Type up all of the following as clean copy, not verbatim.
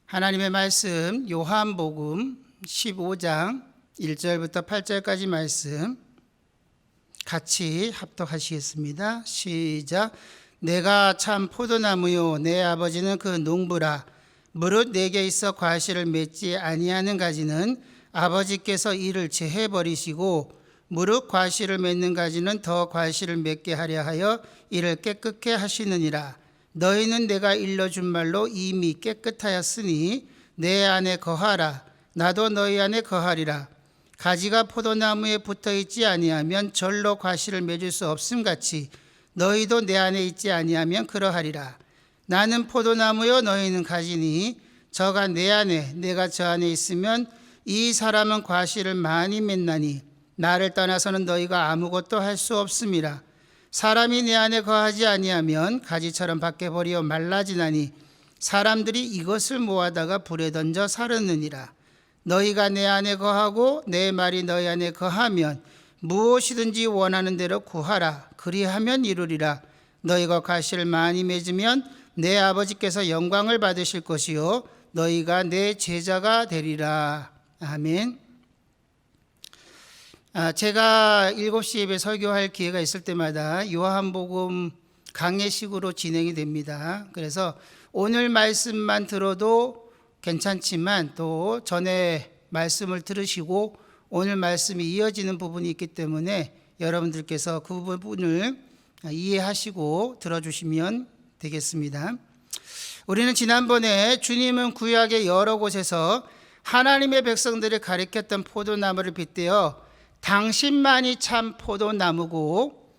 하나님의 말씀 요한복음 15장 1절부터 8절까지 말씀 같이 합독하시겠습니다. 시작. 내가 참 포도나무요 내 아버지는 그 농부라. 무릇 내게 있어 과실을 맺지 아니하는 가지는 아버지께서 이를 제해 버리시고 무릇 과실을 맺는 가지는 더 과실을 맺게 하려 하여 이를 깨끗게 하시느니라. 너희는 내가 일러준 말로 이미 깨끗하였으니 내 안에 거하라. 나도 너희 안에 거하리라. 가지가 포도나무에 붙어있지 아니하면 절로 과실을 맺을 수 없음같이 너희도 내 안에 있지 아니하면 그러하리라. 나는 포도나무요 너희는 가지니 저가 내 안에 내가 저 안에 있으면 이 사람은 과실을 많이 맺나니 나를 떠나서는 너희가 아무것도 할 수 없음이라. 사람이 내 안에 거하지 아니하면 가지처럼 밖에 버리어 말라지나니 사람들이 이것을 모아다가 불에 던져 사르느니라. 너희가 내 안에 거하고 내 말이 너희 안에 거하면 무엇이든지 원하는 대로 구하라. 그리하면 이루리라. 너희가 과실을 많이 맺으면 내 아버지께서 영광을 받으실 것이요 너희가 내 제자가 되리라. 아멘. 제가 7시 예배 설교할 기회가 있을 때마다 요한복음 강해식으로 진행이 됩니다. 그래서 오늘 말씀만 들어도 괜찮지만 또 전에 말씀을 들으시고 오늘 말씀이 이어지는 부분이 있기 때문에 여러분들께서 그 부분을 이해하시고 들어주시면 되겠습니다. 우리는 지난번에 주님은 구약의 여러 곳에서 하나님의 백성들을 가리켰던 포도나무를 빗대어 당신만이 참 포도나무고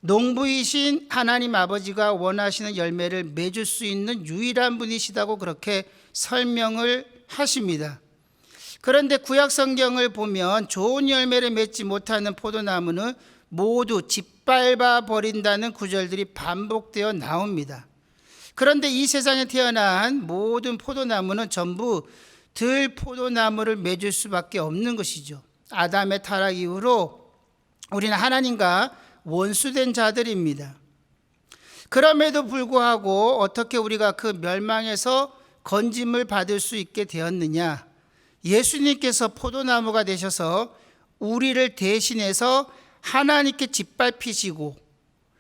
농부이신 하나님 아버지가 원하시는 열매를 맺을 수 있는 유일한 분이시다고 그렇게 설명을 하십니다. 그런데 구약 성경을 보면 좋은 열매를 맺지 못하는 포도나무는 모두 짓밟아 버린다는 구절들이 반복되어 나옵니다. 그런데 이 세상에 태어난 모든 포도나무는 전부 들포도나무를 맺을 수밖에 없는 것이죠. 아담의 타락 이후로 우리는 하나님과 원수된 자들입니다. 그럼에도 불구하고 어떻게 우리가 그 멸망에서 건짐을 받을 수 있게 되었느냐? 예수님께서 포도나무가 되셔서 우리를 대신해서 하나님께 짓밟히시고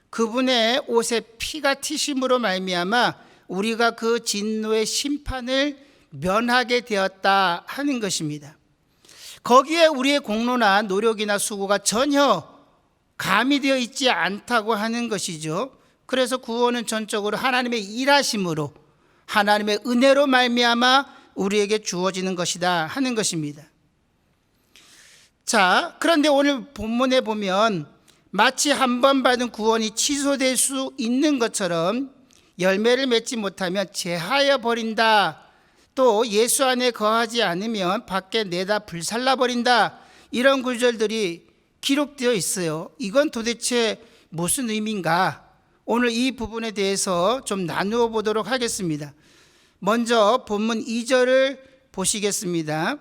그분의 옷에 피가 튀심으로 말미암아 우리가 그 진노의 심판을 면하게 되었다 하는 것입니다. 거기에 우리의 공로나 노력이나 수고가 전혀 가미되어 있지 않다고 하는 것이죠. 그래서 구원은 전적으로 하나님의 일하심으로 하나님의 은혜로 말미암아 우리에게 주어지는 것이다 하는 것입니다. 자, 그런데 오늘 본문에 보면 마치 한 번 받은 구원이 취소될 수 있는 것처럼 열매를 맺지 못하면 제하여 버린다. 또 예수 안에 거하지 않으면 밖에 내다 불살라 버린다. 이런 구절들이 기록되어 있어요. 이건 도대체 무슨 의미인가? 오늘 이 부분에 대해서 좀 나누어 보도록 하겠습니다. 먼저 본문 2절을 보시겠습니다.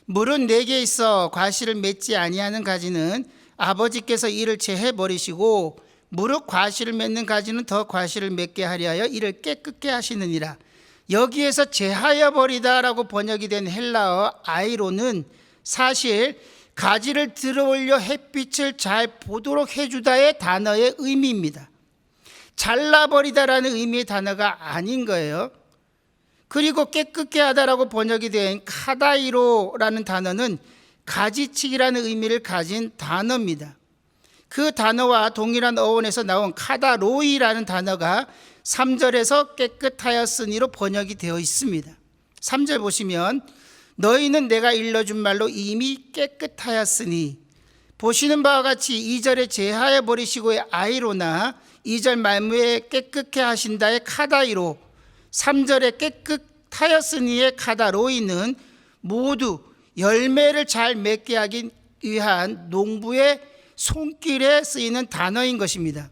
물은 내게 있어 과실을 맺지 아니하는 가지는 아버지께서 이를 제해 버리시고 무릇 과실을 맺는 가지는 더 과실을 맺게 하려 하여 이를 깨끗게 하시느니라. 여기에서 제하여 버리다라고 번역이 된 헬라어 아이로는 사실 가지를 들어올려 햇빛을 잘 보도록 해주다의 단어의 의미입니다. 잘라버리다라는 의미의 단어가 아닌 거예요. 그리고 깨끗게 하다라고 번역이 된 카다이로라는 단어는 가지치기라는 의미를 가진 단어입니다. 그 단어와 동일한 어원에서 나온 카다로이라는 단어가 3절에서 깨끗하였으니로 번역이 되어 있습니다. 3절 보시면 너희는 내가 일러준 말로 이미 깨끗하였으니, 보시는 바와 같이 2절에 제하여 버리시고의 아이로나 2절 말무에 깨끗게 하신다의 카다이로, 3절에 깨끗하였으니의 카다로이는 모두 열매를 잘 맺게 하기 위한 농부의 손길에 쓰이는 단어인 것입니다.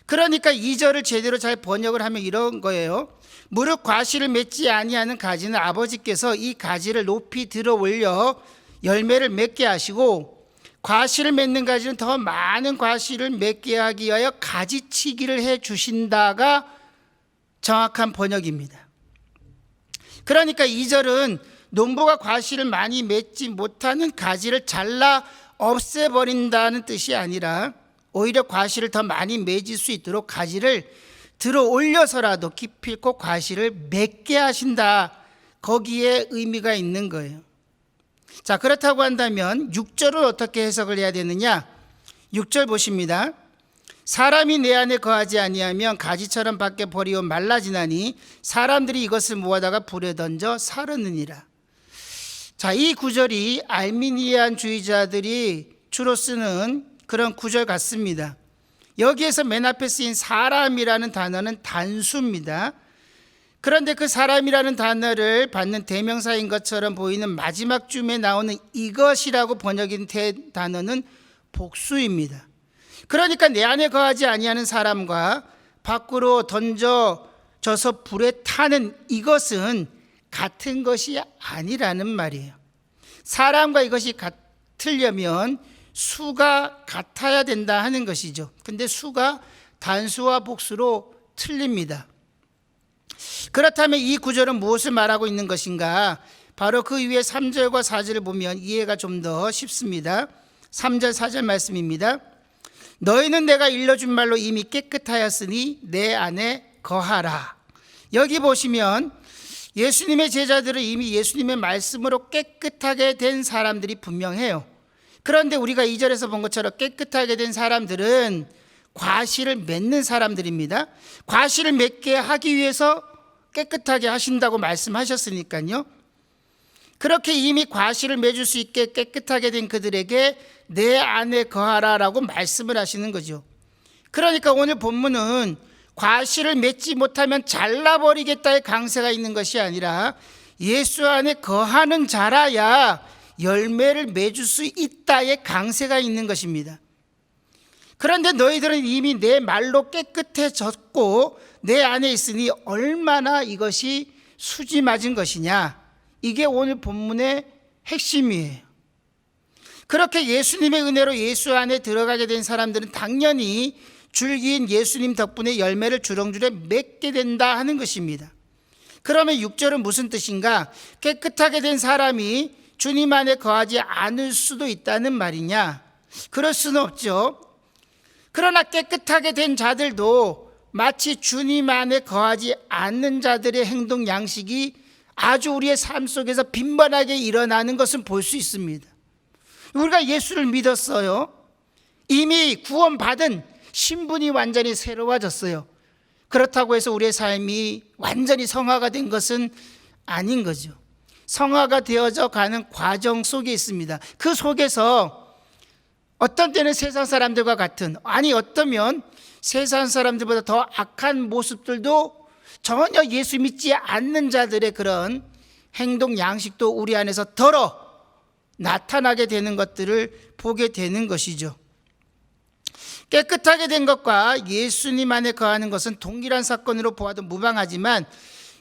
그러니까 2절을 제대로 잘 번역을 하면 이런 거예요. 무릇 과실을 맺지 아니하는 가지는 아버지께서 이 가지를 높이 들어 올려 열매를 맺게 하시고 과실을 맺는 가지는 더 많은 과실을 맺게 하기 위하여 가지치기를 해 주신다가 정확한 번역입니다. 그러니까 2절은 농부가 과실을 많이 맺지 못하는 가지를 잘라 없애버린다는 뜻이 아니라 오히려 과실을 더 많이 맺을 수 있도록 가지를 들어 올려서라도 기필코 과실을 맺게 하신다. 거기에 의미가 있는 거예요. 자, 그렇다고 한다면 6절을 어떻게 해석을 해야 되느냐? 6절 보십니다. 사람이 내 안에 거하지 아니하면 가지처럼 밖에 버리고 말라지나니 사람들이 이것을 모아다가 불에 던져 사르느니라. 자, 이 구절이 알미니안주의자들이 주로 쓰는 그런 구절 같습니다. 여기에서 맨 앞에 쓰인 사람이라는 단어는 단수입니다. 그런데 그 사람이라는 단어를 받는 대명사인 것처럼 보이는 마지막 쯤에 나오는 이것이라고 번역인 단어는 복수입니다. 그러니까 내 안에 거하지 아니하는 사람과 밖으로 던져져서 불에 타는 이것은 같은 것이 아니라는 말이에요. 사람과 이것이 같으려면 수가 같아야 된다 하는 것이죠. 근데 수가 단수와 복수로 틀립니다. 그렇다면 이 구절은 무엇을 말하고 있는 것인가? 바로 그 위에 3절과 4절을 보면 이해가 좀 더 쉽습니다. 3절 4절 말씀입니다. 너희는 내가 일러준 말로 이미 깨끗하였으니 내 안에 거하라. 여기 보시면 예수님의 제자들은 이미 예수님의 말씀으로 깨끗하게 된 사람들이 분명해요. 그런데 우리가 2절에서 본 것처럼 깨끗하게 된 사람들은 과실을 맺는 사람들입니다. 과실을 맺게 하기 위해서 깨끗하게 하신다고 말씀하셨으니까요. 그렇게 이미 과실을 맺을 수 있게 깨끗하게 된 그들에게 내 안에 거하라라고 말씀을 하시는 거죠. 그러니까 오늘 본문은 과실을 맺지 못하면 잘라버리겠다의 강세가 있는 것이 아니라 예수 안에 거하는 자라야 열매를 맺을 수 있다의 강세가 있는 것입니다. 그런데 너희들은 이미 내 말로 깨끗해졌고 내 안에 있으니 얼마나 이것이 수지 맞은 것이냐. 이게 오늘 본문의 핵심이에요. 그렇게 예수님의 은혜로 예수 안에 들어가게 된 사람들은 당연히 줄기인 예수님 덕분에 열매를 주렁주렁 맺게 된다 하는 것입니다. 그러면 6절은 무슨 뜻인가? 깨끗하게 된 사람이 주님 안에 거하지 않을 수도 있다는 말이냐? 그럴 수는 없죠. 그러나 깨끗하게 된 자들도 마치 주님 안에 거하지 않는 자들의 행동 양식이 아주 우리의 삶 속에서 빈번하게 일어나는 것을 볼 수 있습니다. 우리가 예수를 믿었어요. 이미 구원받은 신분이 완전히 새로워졌어요. 그렇다고 해서 우리의 삶이 완전히 성화가 된 것은 아닌 거죠. 성화가 되어져 가는 과정 속에 있습니다. 그 속에서 어떤 때는 세상 사람들과 같은, 아니 어떠면 세상 사람들보다 더 악한 모습들도 전혀 예수 믿지 않는 자들의 그런 행동 양식도 우리 안에서 덜어 나타나게 되는 것들을 보게 되는 것이죠. 깨끗하게 된 것과 예수님 안에 거하는 것은 동일한 사건으로 보아도 무방하지만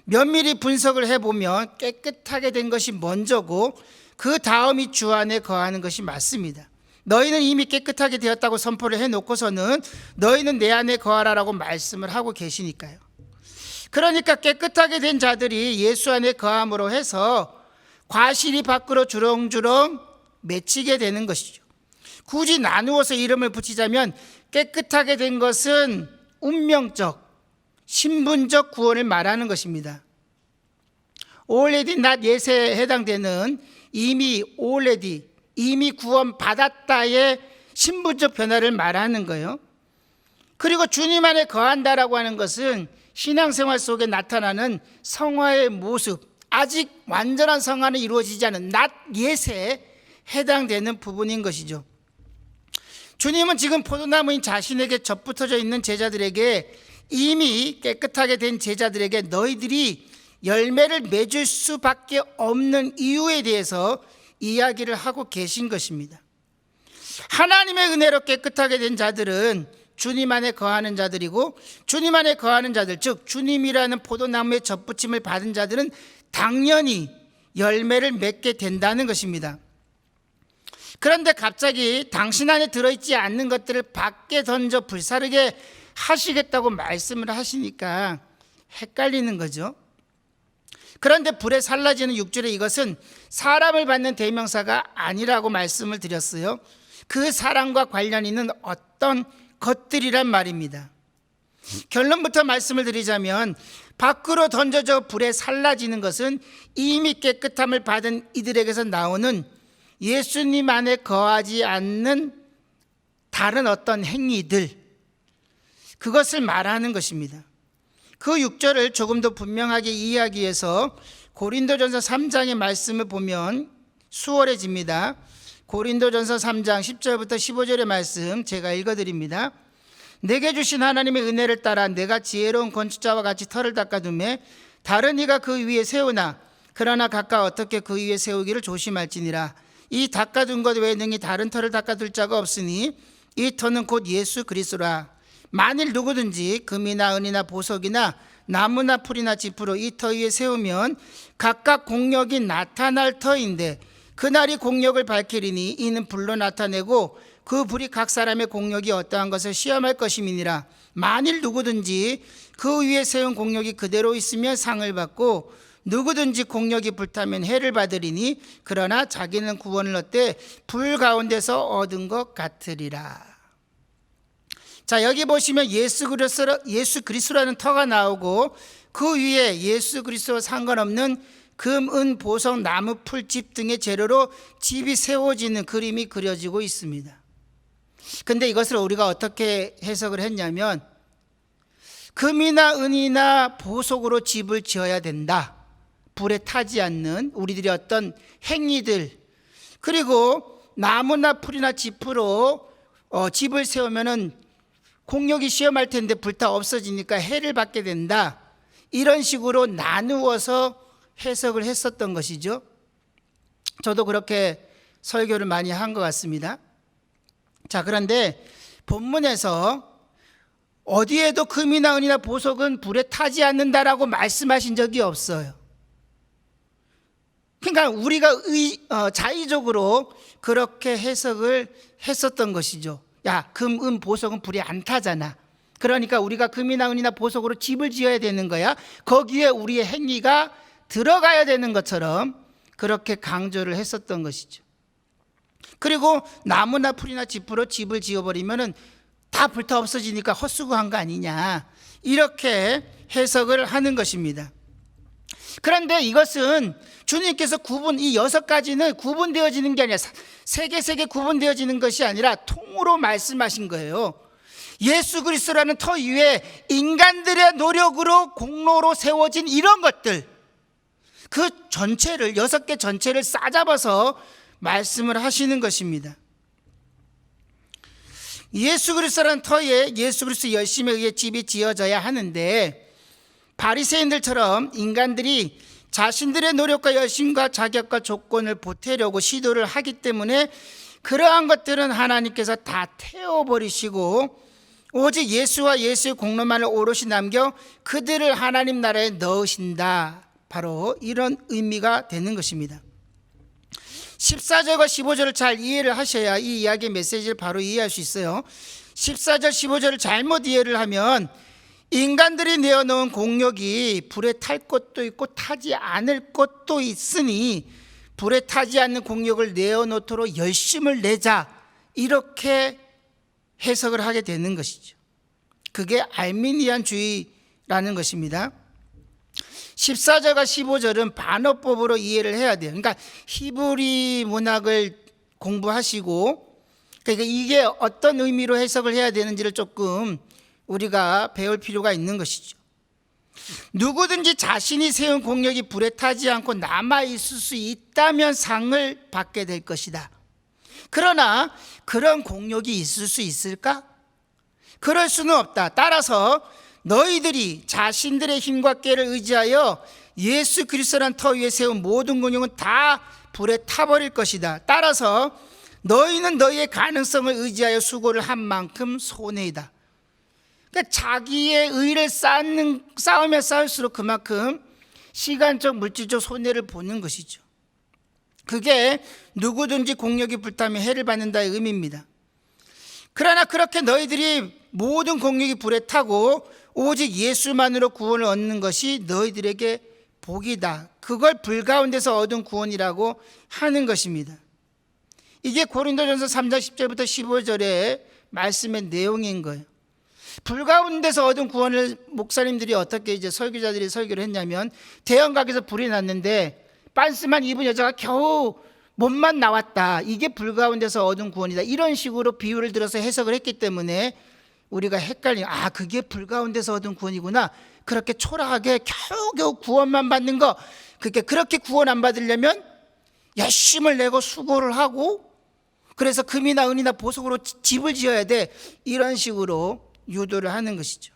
면밀히 분석을 해보면 깨끗하게 된 것이 먼저고 그 다음이 주 안에 거하는 것이 맞습니다. 너희는 이미 깨끗하게 되었다고 선포를 해놓고서는 너희는 내 안에 거하라라고 말씀을 하고 계시니까요. 그러니까 깨끗하게 된 자들이 예수 안에 거함으로 해서 과실이 밖으로 주렁주렁 맺히게 되는 것이죠. 굳이 나누어서 이름을 붙이자면 깨끗하게 된 것은 운명적, 신분적 구원을 말하는 것입니다. already not yet에 해당되는 이미 already, 이미 구원받았다의 신분적 변화를 말하는 거예요. 그리고 주님 안에 거한다라고 하는 것은 신앙생활 속에 나타나는 성화의 모습, 아직 완전한 성화는 이루어지지 않은 not yet에 해당되는 부분인 것이죠. 주님은 지금 포도나무인 자신에게 접붙어져 있는 제자들에게 이미 깨끗하게 된 제자들에게 너희들이 열매를 맺을 수밖에 없는 이유에 대해서 이야기를 하고 계신 것입니다. 하나님의 은혜로 깨끗하게 된 자들은 주님 안에 거하는 자들이고 주님 안에 거하는 자들, 즉 주님이라는 포도나무의 접붙임을 받은 자들은 당연히 열매를 맺게 된다는 것입니다. 그런데 갑자기 당신 안에 들어있지 않는 것들을 밖에 던져 불사르게 하시겠다고 말씀을 하시니까 헷갈리는 거죠. 그런데 불에 살라지는 6절에 이것은 사람을 받는 대명사가 아니라고 말씀을 드렸어요. 그 사람과 관련 있는 어떤 것들이란 말입니다. 결론부터 말씀을 드리자면 밖으로 던져져 불에 살라지는 것은 이미 깨끗함을 받은 이들에게서 나오는 예수님 안에 거하지 않는 다른 어떤 행위들, 그것을 말하는 것입니다. 그 6절을 조금 더 분명하게 이해하기 위해서 고린도전서 3장의 말씀을 보면 수월해집니다. 고린도전서 3장 10절부터 15절의 말씀 제가 읽어드립니다. 내게 주신 하나님의 은혜를 따라 내가 지혜로운 건축자와 같이 터를 닦아두매 다른 이가 그 위에 세우나 그러나 각각 어떻게 그 위에 세우기를 조심할지니라. 이 닦아둔 것 외에 능히 다른 터를 닦아둘 자가 없으니 이 터는 곧 예수 그리스도라. 만일 누구든지 금이나 은이나 보석이나 나무나 풀이나 짚으로 이 터 위에 세우면 각각 공력이 나타날 터인데 그날이 공력을 밝히리니 이는 불로 나타내고 그 불이 각 사람의 공력이 어떠한 것을 시험할 것임이니라. 만일 누구든지 그 위에 세운 공력이 그대로 있으면 상을 받고 누구든지 공력이 불타면 해를 받으리니 그러나 자기는 구원을 얻되 불 가운데서 얻은 것 같으리라. 자, 여기 보시면 예수 그리스도라는 터가 나오고 그 위에 예수 그리스도와 상관없는 금, 은, 보석, 나무, 풀, 집 등의 재료로 집이 세워지는 그림이 그려지고 있습니다. 근데 이것을 우리가 어떻게 해석을 했냐면 금이나 은이나 보석으로 집을 지어야 된다. 불에 타지 않는 우리들의 어떤 행위들, 그리고 나무나 풀이나 짚으로 집을 세우면은 공력이 시험할 텐데 불타 없어지니까 해를 받게 된다. 이런 식으로 나누어서 해석을 했었던 것이죠. 저도 그렇게 설교를 많이 한 것 같습니다. 자, 그런데 본문에서 어디에도 금이나 은이나 보석은 불에 타지 않는다라고 말씀하신 적이 없어요. 그러니까 우리가 자의적으로 그렇게 해석을 했었던 것이죠. 야, 금, 은, 보석은 불이 안 타잖아. 그러니까 우리가 금이나 은이나 보석으로 집을 지어야 되는 거야. 거기에 우리의 행위가 들어가야 되는 것처럼 그렇게 강조를 했었던 것이죠. 그리고 나무나 풀이나 짚으로 집을 지어버리면 다 불타 없어지니까 헛수고한 거 아니냐, 이렇게 해석을 하는 것입니다. 그런데 이것은 주님께서 이 6가지는 구분되어지는 게 아니라 세 개 구분되어지는 것이 아니라 통으로 말씀하신 거예요. 예수 그리스도라는 터 위에 인간들의 노력으로 공로로 세워진 이런 것들, 그 전체를 6개 전체를 싸잡아서 말씀을 하시는 것입니다. 예수 그리스도라는 터에 예수 그리스도 열심에 의해 집이 지어져야 하는데 바리새인들처럼 인간들이 자신들의 노력과 열심과 자격과 조건을 보태려고 시도를 하기 때문에 그러한 것들은 하나님께서 다 태워버리시고 오직 예수와 예수의 공로만을 오롯이 남겨 그들을 하나님 나라에 넣으신다. 바로 이런 의미가 되는 것입니다. 14절과 15절을 잘 이해를 하셔야 이 이야기의 메시지를 바로 이해할 수 있어요. 14절 15절을 잘못 이해를 하면 인간들이 내어놓은 공력이 불에 탈 것도 있고 타지 않을 것도 있으니 불에 타지 않는 공력을 내어놓도록 열심을 내자, 이렇게 해석을 하게 되는 것이죠. 그게 알미니안주의라는 것입니다. 14절과 15절은 반어법으로 이해를 해야 돼요. 그러니까 히브리 문학을 공부하시고, 그러니까 이게 어떤 의미로 해석을 해야 되는지를 조금 우리가 배울 필요가 있는 것이죠. 누구든지 자신이 세운 공력이 불에 타지 않고 남아있을 수 있다면 상을 받게 될 것이다. 그러나 그런 공력이 있을 수 있을까? 그럴 수는 없다. 따라서 너희들이 자신들의 힘과 꾀를 의지하여 예수 그리스도란 터 위에 세운 모든 공력은 다 불에 타버릴 것이다. 따라서 너희는 너희의 가능성을 의지하여 수고를 한 만큼 손해이다. 그러니까 자기의 의를 쌓으면 쌓을수록 그만큼 시간적 물질적 손해를 보는 것이죠. 그게 누구든지 공력이 불타면 해를 받는다의 의미입니다. 그러나 그렇게 너희들이 모든 공력이 불에 타고 오직 예수만으로 구원을 얻는 것이 너희들에게 복이다. 그걸 불 가운데서 얻은 구원이라고 하는 것입니다. 이게 고린도전서 3장 10절부터 15절의 말씀의 내용인 거예요. 불 가운데서 얻은 구원을 목사님들이 어떻게 이제 설교자들이 설교를 했냐면, 대형각에서 불이 났는데 빤스만 입은 여자가 겨우 몸만 나왔다. 이게 불 가운데서 얻은 구원이다. 이런 식으로 비유를 들어서 해석을 했기 때문에 우리가 헷갈리는, 그게 불 가운데서 얻은 구원이구나. 그렇게 초라하게 겨우겨우 구원만 받는 거, 그렇게 구원 안 받으려면 열심을 내고 수고를 하고, 그래서 금이나 은이나 보석으로 집을 지어야 돼. 이런 식으로 유도를 하는 것이죠.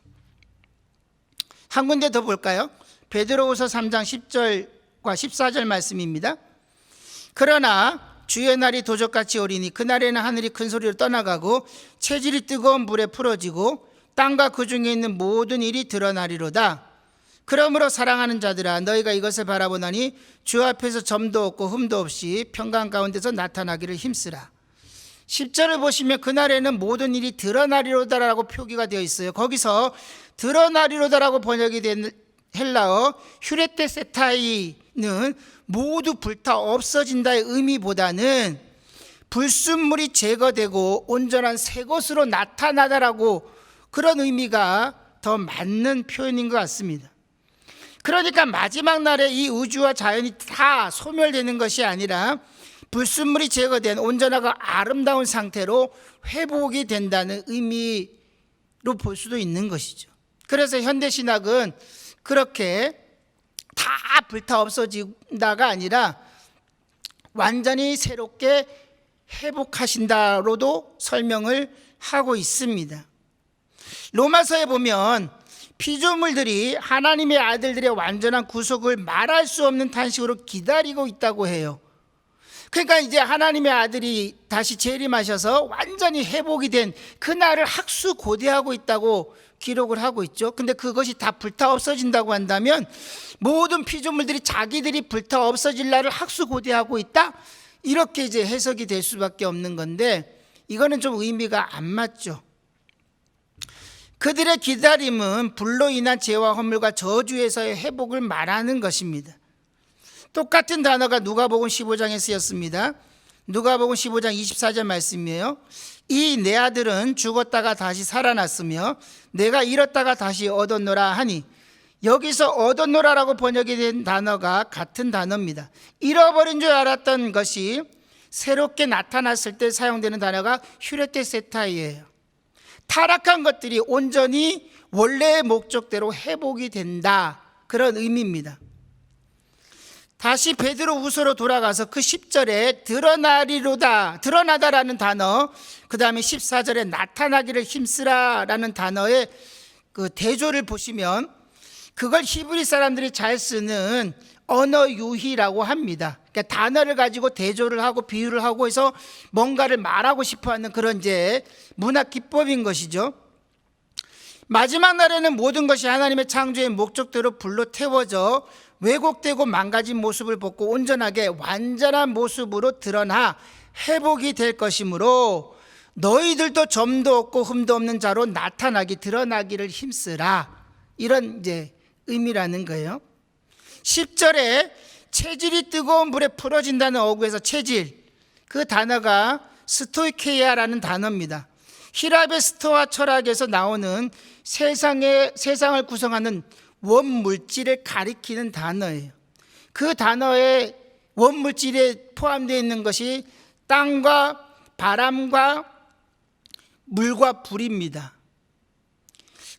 한 군데 더 볼까요? 베드로후서 3장 10절과 14절 말씀입니다. 그러나 주의 날이 도적같이 오리니 그날에는 하늘이 큰 소리로 떠나가고 체질이 뜨거운 불에 풀어지고 땅과 그 중에 있는 모든 일이 드러나리로다. 그러므로 사랑하는 자들아, 너희가 이것을 바라보나니 주 앞에서 점도 없고 흠도 없이 평강 가운데서 나타나기를 힘쓰라. 10절을 보시면 그날에는 모든 일이 드러나리로다라고 표기가 되어 있어요. 거기서 드러나리로다라고 번역이 된 헬라어 휴레테세타이는 모두 불타 없어진다의 의미보다는 불순물이 제거되고 온전한 새 것으로 나타나다라고, 그런 의미가 더 맞는 표현인 것 같습니다. 그러니까 마지막 날에 이 우주와 자연이 다 소멸되는 것이 아니라 불순물이 제거된 온전하고 아름다운 상태로 회복이 된다는 의미로 볼 수도 있는 것이죠. 그래서 현대신학은 그렇게 다 불타 없어진다가 아니라 완전히 새롭게 회복하신다로도 설명을 하고 있습니다. 로마서에 보면 피조물들이 하나님의 아들들의 완전한 구속을 말할 수 없는 탄식으로 기다리고 있다고 해요. 그러니까 이제 하나님의 아들이 다시 재림하셔서 완전히 회복이 된 그날을 학수고대하고 있다고 기록을 하고 있죠. 근데 그것이 다 불타 없어진다고 한다면 모든 피조물들이 자기들이 불타 없어질 날을 학수고대하고 있다? 이렇게 이제 해석이 될 수밖에 없는 건데, 이거는 좀 의미가 안 맞죠. 그들의 기다림은 불로 인한 죄와 허물과 저주에서의 회복을 말하는 것입니다. 똑같은 단어가 누가복음 15장에 쓰였습니다. 누가복음 15장 24절 말씀이에요. 이 내 아들은 죽었다가 다시 살아났으며 내가 잃었다가 다시 얻었노라 하니, 여기서 얻었노라라고 번역이 된 단어가 같은 단어입니다. 잃어버린 줄 알았던 것이 새롭게 나타났을 때 사용되는 단어가 휴레테세타이예요. 타락한 것들이 온전히 원래의 목적대로 회복이 된다, 그런 의미입니다. 다시 베드로후서로 돌아가서 그 10절에 드러나리로다, 드러나다라는 단어, 그 다음에 14절에 나타나기를 힘쓰라라는 단어의 그 대조를 보시면 그걸 히브리 사람들이 잘 쓰는 언어 유희라고 합니다. 그러니까 단어를 가지고 대조를 하고 비유를 하고 해서 뭔가를 말하고 싶어하는 그런 이제 문학 기법인 것이죠. 마지막 날에는 모든 것이 하나님의 창조의 목적대로 불로 태워져 왜곡되고 망가진 모습을 벗고 온전하게 완전한 모습으로 드러나 회복이 될 것이므로 너희들도 점도 없고 흠도 없는 자로 나타나기, 드러나기를 힘쓰라, 이런 이제 의미라는 거예요. 10절에 체질이 뜨거운 불에 풀어진다는 어구에서 체질, 그 단어가 스토이케이아라는 단어입니다. 히랍의 스토아 철학에서 나오는 세상을 구성하는 원물질을 가리키는 단어예요. 그 단어의 원물질에 포함되어 있는 것이 땅과 바람과 물과 불입니다.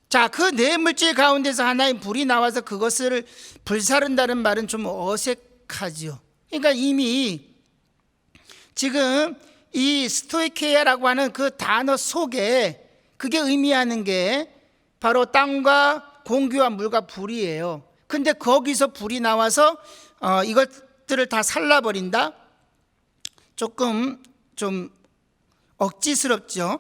자, 그 네 물질 가운데서 하나의 불이 나와서 그것을 불사른다는 말은 좀 어색하죠. 그러니까 이미 지금 이 스토이케이아라고 하는 그 단어 속에 그게 의미하는 게 바로 땅과 공기와 물과 불이에요. 근데 거기서 불이 나와서 이것들을 다 살라버린다? 조금 좀 억지스럽죠.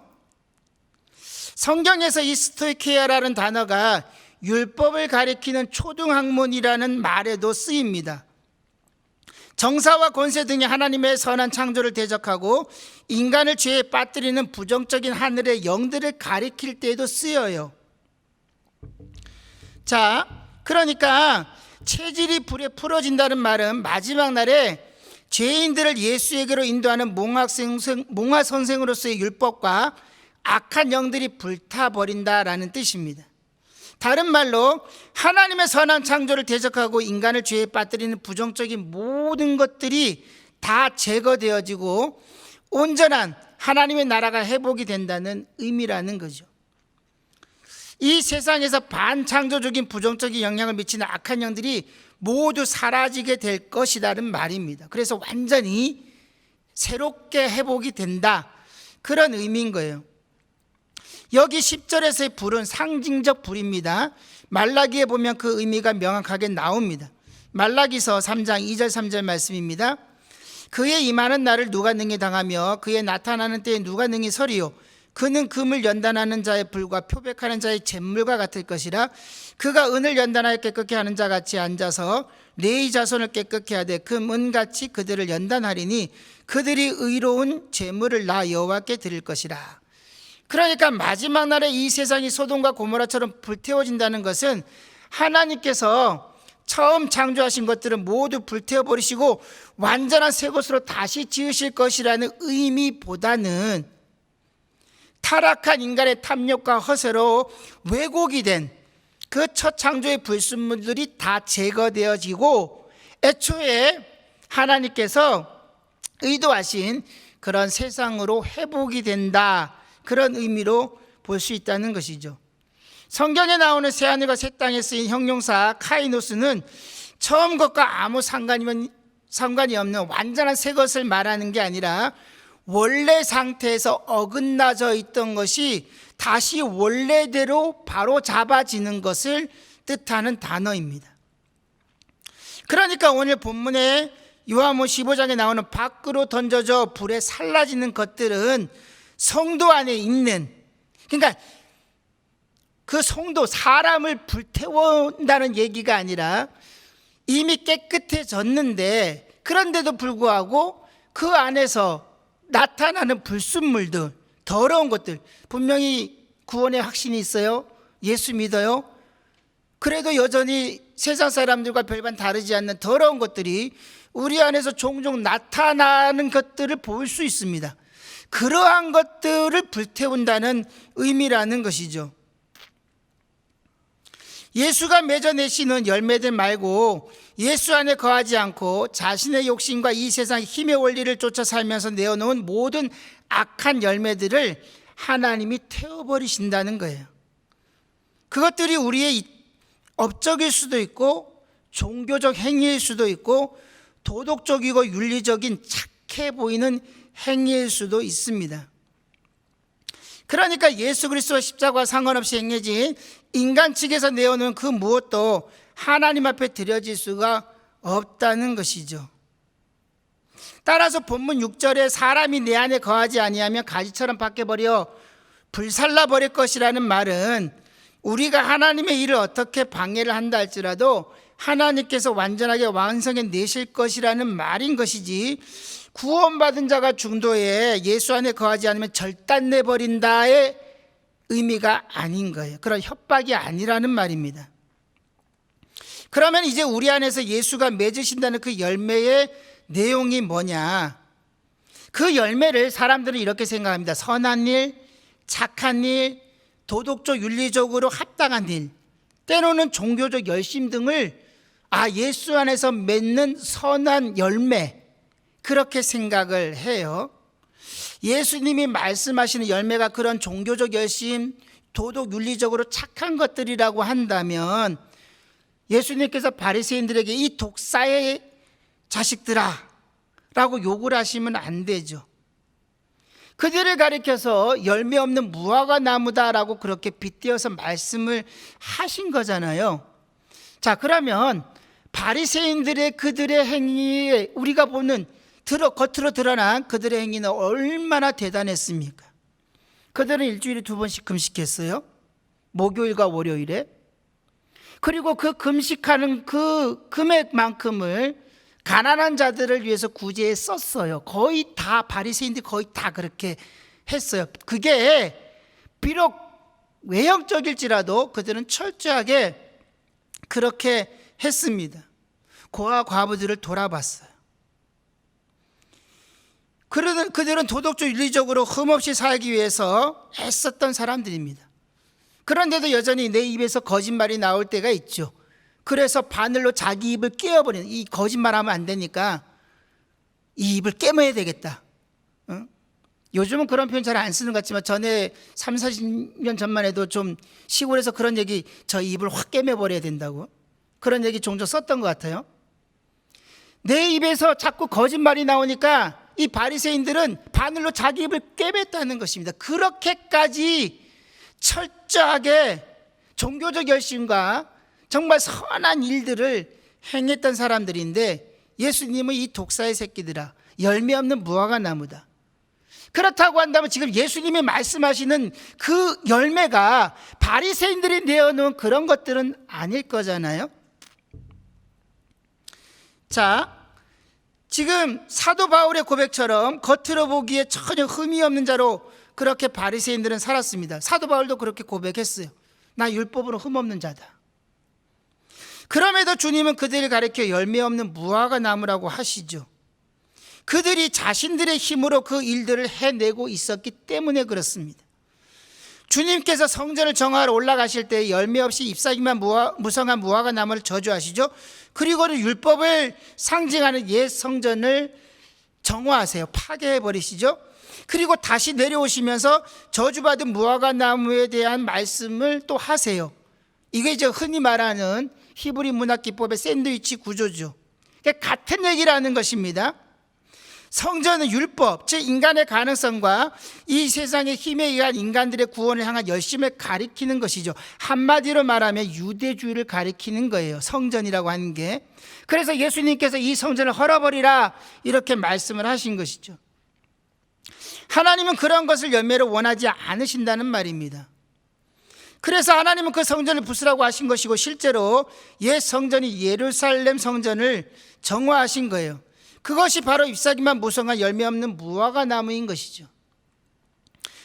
성경에서 이 스토이케이아라는 단어가 율법을 가리키는 초등학문이라는 말에도 쓰입니다. 정사와 권세 등의 하나님의 선한 창조를 대적하고 인간을 죄에 빠뜨리는 부정적인 하늘의 영들을 가리킬 때에도 쓰여요. 자, 그러니까 체질이 불에 풀어진다는 말은 마지막 날에 죄인들을 예수에게로 인도하는 몽화 선생으로서의 율법과 악한 영들이 불타버린다라는 뜻입니다. 다른 말로 하나님의 선한 창조를 대적하고 인간을 죄에 빠뜨리는 부정적인 모든 것들이 다 제거되어지고 온전한 하나님의 나라가 회복이 된다는 의미라는 거죠. 이 세상에서 반창조적인 부정적인 영향을 미치는 악한 영들이 모두 사라지게 될 것이라는 말입니다. 그래서 완전히 새롭게 회복이 된다, 그런 의미인 거예요. 여기 10절에서의 불은 상징적 불입니다. 말라기에 보면 그 의미가 명확하게 나옵니다. 말라기서 3장 2절 3절 말씀입니다. 그의 임하는 날을 누가 능히 당하며 그의 나타나는 때에 누가 능히 서리요. 그는 금을 연단하는 자의 불과 표백하는 자의 잿물과 같을 것이라. 그가 은을 연단하여 깨끗게 하는 자 같이 앉아서 레위 자손을 깨끗게 하되 금은같이 그들을 연단하리니 그들이 의로운 잿물을 나 여호와께 드릴 것이라. 그러니까 마지막 날에 이 세상이 소돔과 고모라처럼 불태워진다는 것은 하나님께서 처음 창조하신 것들을 모두 불태워버리시고 완전한 새 것으로 다시 지으실 것이라는 의미보다는 타락한 인간의 탐욕과 허세로 왜곡이 된 그 첫 창조의 불순물들이 다 제거되어지고 애초에 하나님께서 의도하신 그런 세상으로 회복이 된다, 그런 의미로 볼 수 있다는 것이죠. 성경에 나오는 새하늘과 새 땅에 쓰인 형용사 카이노스는 처음 것과 아무 상관이 없는 완전한 새 것을 말하는 게 아니라 원래 상태에서 어긋나져 있던 것이 다시 원래대로 바로 잡아지는 것을 뜻하는 단어입니다. 그러니까 오늘 본문에 요한복음 15장에 나오는 밖으로 던져져 불에 살라지는 것들은 성도 안에 있는, 그러니까 그 성도 사람을 불태운다는 얘기가 아니라 이미 깨끗해졌는데 그런데도 불구하고 그 안에서 나타나는 불순물들, 더러운 것들, 분명히 구원의 확신이 있어요, 예수 믿어요, 그래도 여전히 세상 사람들과 별반 다르지 않는 더러운 것들이 우리 안에서 종종 나타나는 것들을 볼 수 있습니다. 그러한 것들을 불태운다는 의미라는 것이죠. 예수가 맺어내시는 열매들 말고 예수 안에 거하지 않고 자신의 욕심과 이 세상의 힘의 원리를 쫓아 살면서 내어놓은 모든 악한 열매들을 하나님이 태워버리신다는 거예요. 그것들이 우리의 업적일 수도 있고 종교적 행위일 수도 있고 도덕적이고 윤리적인 착해 보이는 행위일 수도 있습니다. 그러니까 예수 그리스도와 십자가와 상관없이 행해진 인간 측에서 내어놓은 그 무엇도 하나님 앞에 드려질 수가 없다는 것이죠. 따라서 본문 6절에 사람이 내 안에 거하지 아니하면 가지처럼 바뀌어버려 불살라 버릴 것이라는 말은 우리가 하나님의 일을 어떻게 방해를 한다 할지라도 하나님께서 완전하게 완성해 내실 것이라는 말인 것이지, 구원받은 자가 중도에 예수 안에 거하지 않으면 절단내버린다의 의미가 아닌 거예요. 그런 협박이 아니라는 말입니다. 그러면 이제 우리 안에서 예수가 맺으신다는 그 열매의 내용이 뭐냐? 그 열매를 사람들은 이렇게 생각합니다. 선한 일, 착한 일, 도덕적 윤리적으로 합당한 일, 때로는 종교적 열심 등을 예수 안에서 맺는 선한 열매, 그렇게 생각을 해요. 예수님이 말씀하시는 열매가 그런 종교적 열심, 도덕 윤리적으로 착한 것들이라고 한다면 예수님께서 바리새인들에게 이 독사의 자식들아 라고 욕을 하시면 안 되죠. 그들을 가리켜서 열매 없는 무화과 나무다라고 그렇게 빗대어서 말씀을 하신 거잖아요. 자, 그러면 바리새인들의 그들의 행위에 우리가 보는 겉으로 드러난 그들의 행위는 얼마나 대단했습니까? 그들은 일주일에 2번씩 금식했어요. 목요일과 월요일에. 그리고 그 금식하는 그 금액만큼을 가난한 자들을 위해서 구제에 썼어요. 거의 다 바리새인들이 거의 다 그렇게 했어요. 그게 비록 외형적일지라도 그들은 철저하게 그렇게 했습니다. 고아 과부들을 돌아봤어요. 그들은 도덕적 윤리적으로 흠없이 살기 위해서 애썼던 사람들입니다. 그런데도 여전히 내 입에서 거짓말이 나올 때가 있죠. 그래서 바늘로 자기 입을 깨어버리는, 이 거짓말하면 안 되니까 이 입을 깨매야 되겠다. 요즘은 그런 표현 잘 안 쓰는 것 같지만 전에 3, 40년 전만 해도 좀 시골에서 그런 얘기, 저 입을 확 깨매버려야 된다고 그런 얘기 종종 썼던 것 같아요. 내 입에서 자꾸 거짓말이 나오니까 이 바리새인들은 바늘로 자기 입을 꿰맸다는 것입니다. 그렇게까지 철저하게 종교적 열심과 정말 선한 일들을 행했던 사람들인데, 예수님은 이 독사의 새끼들아, 열매 없는 무화과 나무다. 그렇다고 한다면 지금 예수님이 말씀하시는 그 열매가 바리새인들이 내어놓은 그런 것들은 아닐 거잖아요. 자, 지금 사도 바울의 고백처럼 겉으로 보기에 전혀 흠이 없는 자로 그렇게 바리새인들은 살았습니다. 사도 바울도 그렇게 고백했어요. 나 율법으로 흠 없는 자다. 그럼에도 주님은 그들을 가리켜 열매 없는 무화과 나무라고 하시죠. 그들이 자신들의 힘으로 그 일들을 해내고 있었기 때문에 그렇습니다. 주님께서 성전을 정화하러 올라가실 때 열매 없이 잎사귀만 무성한 무화과 나무를 저주하시죠. 그리고는 율법을 상징하는 옛 성전을 정화하세요. 파괴해버리시죠. 그리고 다시 내려오시면서 저주받은 무화과 나무에 대한 말씀을 또 하세요. 이게 이제 흔히 말하는 히브리 문학 기법의 샌드위치 구조죠. 같은 얘기를 하는 것입니다. 성전은 율법, 즉 인간의 가능성과 이 세상의 힘에 의한 인간들의 구원을 향한 열심을 가리키는 것이죠. 한마디로 말하면 유대주의를 가리키는 거예요, 성전이라고 하는 게. 그래서 예수님께서 이 성전을 헐어버리라 이렇게 말씀을 하신 것이죠. 하나님은 그런 것을 열매로 원하지 않으신다는 말입니다. 그래서 하나님은 그 성전을 부수라고 하신 것이고, 실제로 옛 성전이 예루살렘 성전을 정화하신 거예요. 그것이 바로 잎사귀만 무성한 열매 없는 무화과 나무인 것이죠.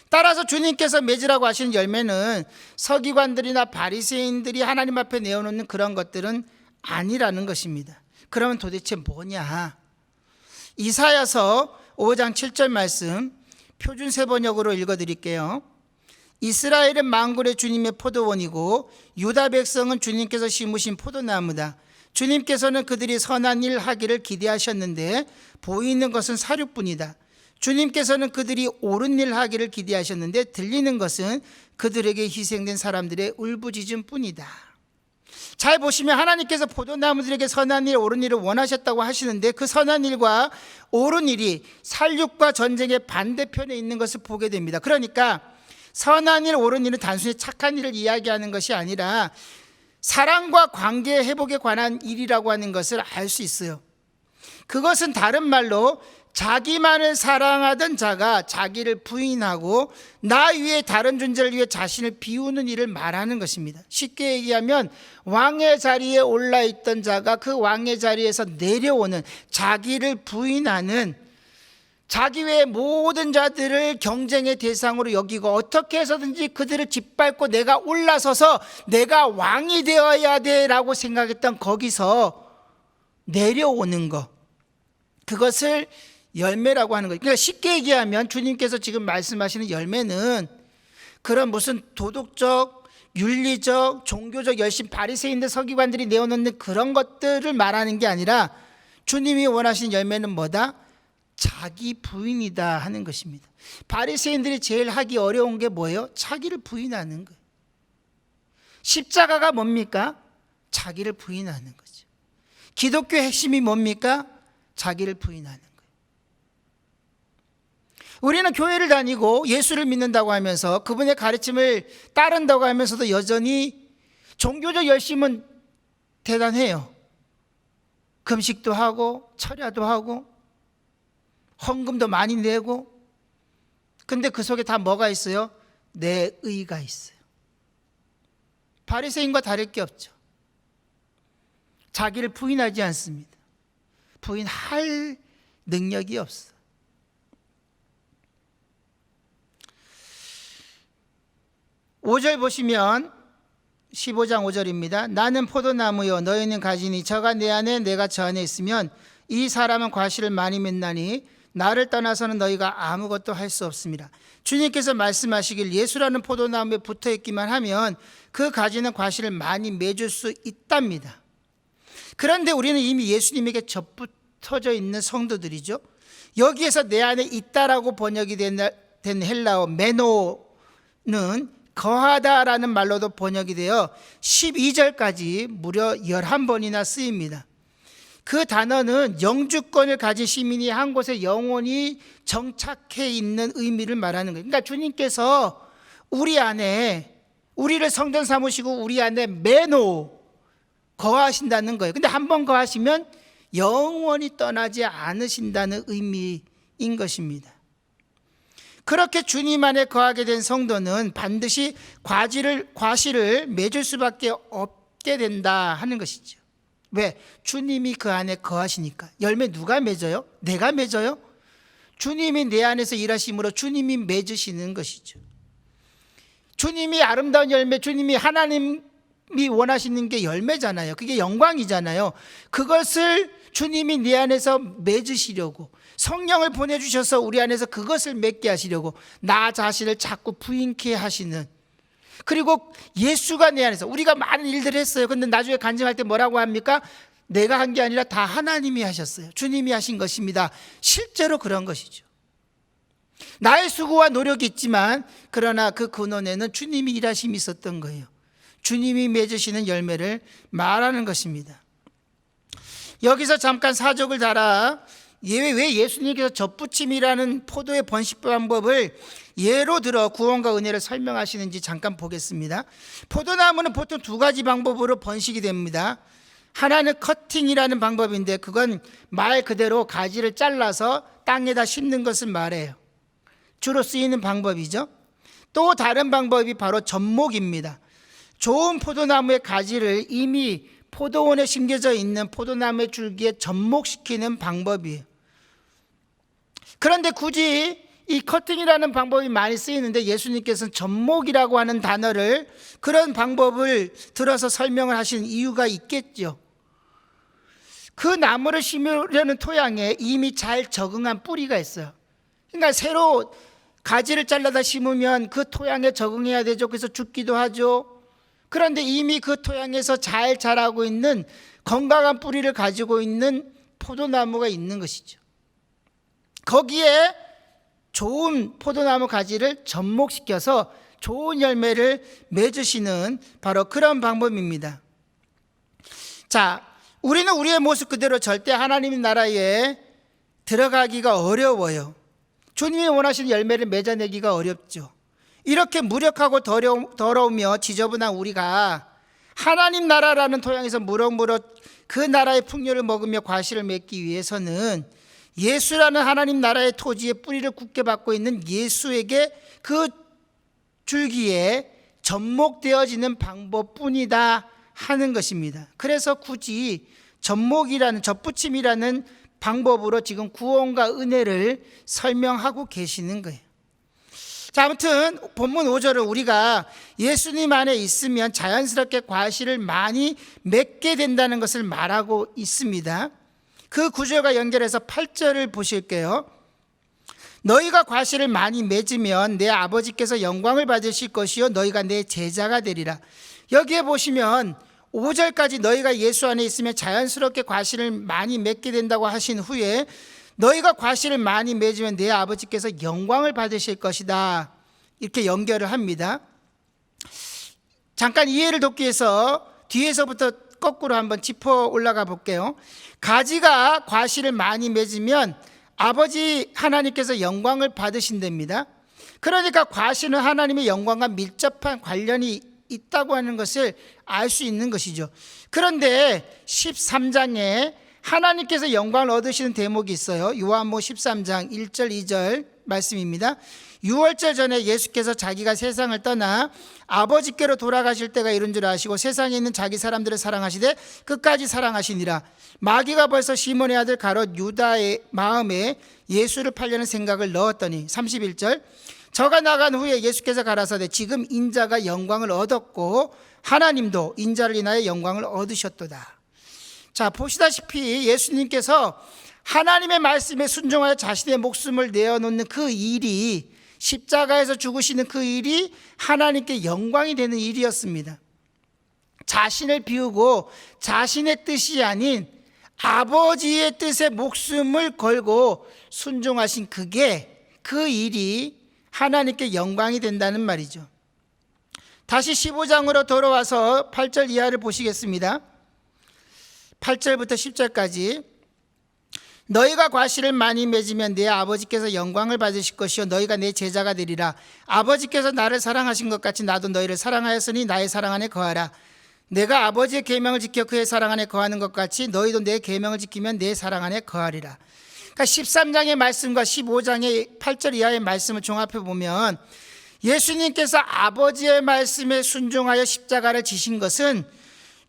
따라서 주님께서 맺으라고 하시는 열매는 서기관들이나 바리새인들이 하나님 앞에 내어놓는 그런 것들은 아니라는 것입니다. 그러면 도대체 뭐냐? 이사야서 5장 7절 말씀 표준 세번역으로 읽어드릴게요. 이스라엘은 만군의 주님의 포도원이고 유다 백성은 주님께서 심으신 포도나무다. 주님께서는 그들이 선한 일 하기를 기대하셨는데 보이는 것은 사료뿐이다. 주님께서는 그들이 옳은 일 하기를 기대하셨는데 들리는 것은 그들에게 희생된 사람들의 울부짖음뿐이다. 잘 보시면 하나님께서 포도나무들에게 선한 일, 옳은 일을 원하셨다고 하시는데, 그 선한 일과 옳은 일이 살육과 전쟁의 반대편에 있는 것을 보게 됩니다. 그러니까 선한 일, 옳은 일은 단순히 착한 일을 이야기하는 것이 아니라 사랑과 관계 회복에 관한 일이라고 하는 것을 알 수 있어요. 그것은 다른 말로 자기만을 사랑하던 자가 자기를 부인하고 나 위에 다른 존재를 위해 자신을 비우는 일을 말하는 것입니다. 쉽게 얘기하면 왕의 자리에 올라있던 자가 그 왕의 자리에서 내려오는, 자기를 부인하는, 자기 외의 모든 자들을 경쟁의 대상으로 여기고 어떻게 해서든지 그들을 짓밟고 내가 올라서서 내가 왕이 되어야 돼라고 생각했던 거기서 내려오는 것, 그것을 열매라고 하는 거예요. 그러니까 쉽게 얘기하면 주님께서 지금 말씀하시는 열매는 그런 무슨 도덕적, 윤리적, 종교적 열심, 바리새인들 서기관들이 내어놓는 그런 것들을 말하는 게 아니라 주님이 원하시는 열매는 뭐다? 자기 부인이다 하는 것입니다. 바리새인들이 제일 하기 어려운 게 뭐예요? 자기를 부인하는 거예요. 십자가가 뭡니까? 자기를 부인하는 거죠. 기독교의 핵심이 뭡니까? 자기를 부인하는 거예요. 우리는 교회를 다니고 예수를 믿는다고 하면서 그분의 가르침을 따른다고 하면서도 여전히 종교적 열심은 대단해요. 금식도 하고 철야도 하고 헌금도 많이 내고, 근데 그 속에 다 뭐가 있어요? 내 의가 있어요. 바리새인과 다를 게 없죠. 자기를 부인하지 않습니다. 부인할 능력이 없어. (5절) 보시면 15장 5절입니다. 나는 포도나무요 너희는 가지니 저가 내 안에 내가 저 안에 있으면 이 사람은 과실을 많이 맺나니 나를 떠나서는 너희가 아무것도 할 수 없습니다. 주님께서 말씀하시길 예수라는 포도나무에 붙어 있기만 하면 그 가지는 과실을 많이 맺을 수 있답니다. 그런데 우리는 이미 예수님에게 접붙어져 있는 성도들이죠. 여기에서 내 안에 있다라고 번역이 된 헬라어 메노는 거하다라는 말로도 번역이 되어 12절까지 무려 11번이나 쓰입니다. 그 단어는 영주권을 가진 시민이 한 곳에 영원히 정착해 있는 의미를 말하는 거예요. 그러니까 주님께서 우리 안에, 우리를 성전 삼으시고 우리 안에 메노 거하신다는 거예요. 근데 한 번 거하시면 영원히 떠나지 않으신다는 의미인 것입니다. 그렇게 주님 안에 거하게 된 성도는 반드시 과실을 맺을 수밖에 없게 된다 하는 것이죠. 왜? 주님이 그 안에 거하시니까. 열매 누가 맺어요? 내가 맺어요? 주님이 내 안에서 일하심으로 주님이 맺으시는 것이죠. 주님이 아름다운 열매, 주님이 하나님이 원하시는 게 열매잖아요. 그게 영광이잖아요. 그것을 주님이 내 안에서 맺으시려고 성령을 보내주셔서 우리 안에서 그것을 맺게 하시려고 나 자신을 자꾸 부인케 하시는, 그리고 예수가 내 안에서, 우리가 많은 일들을 했어요. 근데 나중에 간증할 때 뭐라고 합니까? 내가 한 게 아니라 다 하나님이 하셨어요. 주님이 하신 것입니다. 실제로 그런 것이죠. 나의 수고와 노력이 있지만 그러나 그 근원에는 주님이 일하심이 있었던 거예요. 주님이 맺으시는 열매를 말하는 것입니다. 여기서 잠깐 사족을 달아 왜 예수님께서 젖붙임이라는 포도의 번식 방법을 예로 들어 구원과 은혜를 설명하시는지 잠깐 보겠습니다. 포도나무는 보통 두 가지 방법으로 번식이 됩니다. 하나는 커팅이라는 방법인데 그건 말 그대로 가지를 잘라서 땅에다 심는 것을 말해요. 주로 쓰이는 방법이죠. 또 다른 방법이 바로 접목입니다. 좋은 포도나무의 가지를 이미 포도원에 심겨져 있는 포도나무의 줄기에 접목시키는 방법이에요. 그런데 굳이 이 커팅이라는 방법이 많이 쓰이는데 예수님께서는 접목이라고 하는 단어를, 그런 방법을 들어서 설명을 하신 이유가 있겠죠. 그 나무를 심으려는 토양에 이미 잘 적응한 뿌리가 있어요. 그러니까 새로 가지를 잘라다 심으면 그 토양에 적응해야 되죠. 그래서 죽기도 하죠. 그런데 이미 그 토양에서 잘 자라고 있는 건강한 뿌리를 가지고 있는 포도나무가 있는 것이죠. 거기에 좋은 포도나무 가지를 접목시켜서 좋은 열매를 맺으시는 바로 그런 방법입니다. 자, 우리는 우리의 모습 그대로 절대 하나님의 나라에 들어가기가 어려워요. 주님이 원하시는 열매를 맺어내기가 어렵죠. 이렇게 무력하고 더러우며 지저분한 우리가 하나님 나라라는 토양에서 무럭무럭 그 나라의 풍요를 먹으며 과실을 맺기 위해서는 예수라는 하나님 나라의 토지에 뿌리를 굳게 받고 있는 예수에게 그 줄기에 접목되어지는 방법뿐이다 하는 것입니다. 그래서 굳이 접붙임이라는 방법으로 지금 구원과 은혜를 설명하고 계시는 거예요. 자, 아무튼 본문 5절을 우리가 예수님 안에 있으면 자연스럽게 과실을 많이 맺게 된다는 것을 말하고 있습니다. 그 구절과 연결해서 8절을 보실게요. 너희가 과실을 많이 맺으면 내 아버지께서 영광을 받으실 것이요 너희가 내 제자가 되리라. 여기에 보시면 5절까지 너희가 예수 안에 있으면 자연스럽게 과실을 많이 맺게 된다고 하신 후에 너희가 과실을 많이 맺으면 내 아버지께서 영광을 받으실 것이다, 이렇게 연결을 합니다. 잠깐 이해를 돕기 위해서 뒤에서부터 거꾸로 한번 짚어 올라가 볼게요. 가지가 과실을 많이 맺으면 아버지 하나님께서 영광을 받으신답니다. 그러니까 과실은 하나님의 영광과 밀접한 관련이 있다고 하는 것을 알 수 있는 것이죠. 그런데 13장에 하나님께서 영광을 얻으시는 대목이 있어요. 요한복음 13장 1절 2절 말씀입니다. 6월절 전에 예수께서 자기가 세상을 떠나 아버지께로 돌아가실 때가 이른 줄 아시고 세상에 있는 자기 사람들을 사랑하시되 끝까지 사랑하시니라. 마귀가 벌써 시몬의 아들 가롯 유다의 마음에 예수를 팔려는 생각을 넣었더니 31절 저가 나간 후에 예수께서 가라사대 지금 인자가 영광을 얻었고 하나님도 인자를 인하여 영광을 얻으셨도다. 자, 보시다시피 예수님께서 하나님의 말씀에 순종하여 자신의 목숨을 내어놓는 그 일이, 십자가에서 죽으시는 그 일이 하나님께 영광이 되는 일이었습니다. 자신을 비우고 자신의 뜻이 아닌 아버지의 뜻에 목숨을 걸고 순종하신 그 일이 하나님께 영광이 된다는 말이죠. 다시 15장으로 돌아와서 8절 이하를 보시겠습니다. 8절부터 10절까지. 너희가 과실을 많이 맺으면 내 아버지께서 영광을 받으실 것이요 너희가 내 제자가 되리라. 아버지께서 나를 사랑하신 것 같이 나도 너희를 사랑하였으니 나의 사랑 안에 거하라. 내가 아버지의 계명을 지켜 그의 사랑 안에 거하는 것 같이 너희도 내 계명을 지키면 내 사랑 안에 거하리라. 그러니까 13장의 말씀과 15장의 8절 이하의 말씀을 종합해 보면 예수님께서 아버지의 말씀에 순종하여 십자가를 지신 것은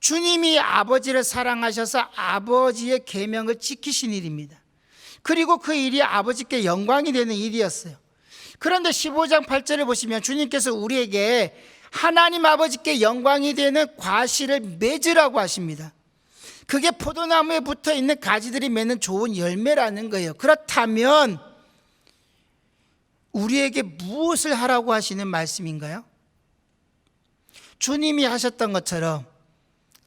주님이 아버지를 사랑하셔서 아버지의 계명을 지키신 일입니다. 그리고 그 일이 아버지께 영광이 되는 일이었어요. 그런데 15장 8절을 보시면 주님께서 우리에게 하나님 아버지께 영광이 되는 과실을 맺으라고 하십니다. 그게 포도나무에 붙어 있는 가지들이 맺는 좋은 열매라는 거예요. 그렇다면 우리에게 무엇을 하라고 하시는 말씀인가요? 주님이 하셨던 것처럼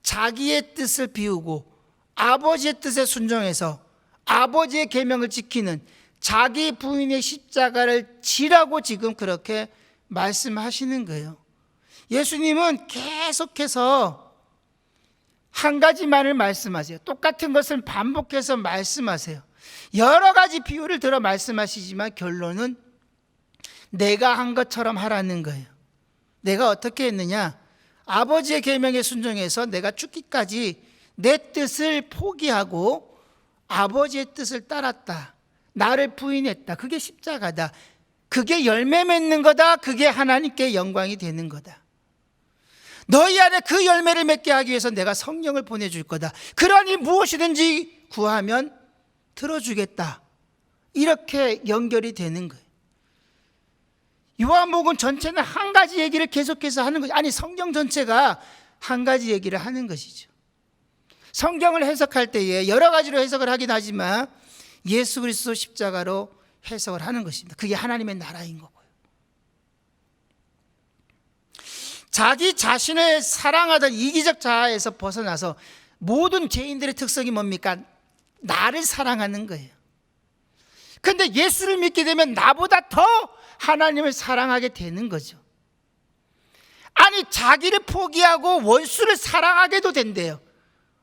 자기의 뜻을 비우고 아버지의 뜻에 순종해서 아버지의 계명을 지키는 자기 부인의 십자가를 지라고 지금 그렇게 말씀하시는 거예요. 예수님은 계속해서 한 가지만을 말씀하세요. 똑같은 것을 반복해서 말씀하세요. 여러 가지 비유를 들어 말씀하시지만 결론은 내가 한 것처럼 하라는 거예요. 내가 어떻게 했느냐? 아버지의 계명에 순종해서 내가 죽기까지 내 뜻을 포기하고 아버지의 뜻을 따랐다. 나를 부인했다. 그게 십자가다. 그게 열매 맺는 거다. 그게 하나님께 영광이 되는 거다. 너희 안에 그 열매를 맺게 하기 위해서 내가 성령을 보내줄 거다. 그러니 무엇이든지 구하면 들어주겠다. 이렇게 연결이 되는 거예요. 요한복음 전체는 한 가지 얘기를 계속해서 하는 거죠. 아니, 성경 전체가 한 가지 얘기를 하는 것이죠. 성경을 해석할 때에 여러 가지로 해석을 하긴 하지만 예수 그리스도 십자가로 해석을 하는 것입니다. 그게 하나님의 나라인 거고요. 자기 자신을 사랑하던 이기적 자아에서 벗어나서 모든 죄인들의 특성이 뭡니까? 나를 사랑하는 거예요. 그런데 예수를 믿게 되면 나보다 더 하나님을 사랑하게 되는 거죠. 아니, 자기를 포기하고 원수를 사랑하게도 된대요.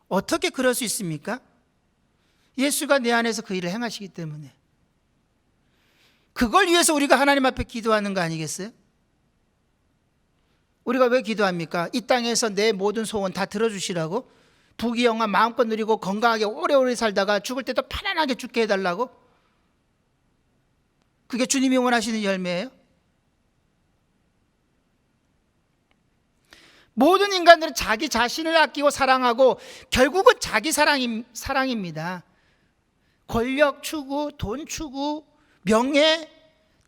어떻게 그럴 수 있습니까? 예수가 내 안에서 그 일을 행하시기 때문에. 그걸 위해서 우리가 하나님 앞에 기도하는 거 아니겠어요? 우리가 왜 기도합니까? 이 땅에서 내 모든 소원 다 들어주시라고? 부귀영화 마음껏 누리고 건강하게 오래오래 살다가 죽을 때도 편안하게 죽게 해달라고? 그게 주님이 원하시는 열매예요? 모든 인간들은 자기 자신을 아끼고 사랑하고 결국은 자기 사랑입니다. 권력 추구, 돈 추구, 명예,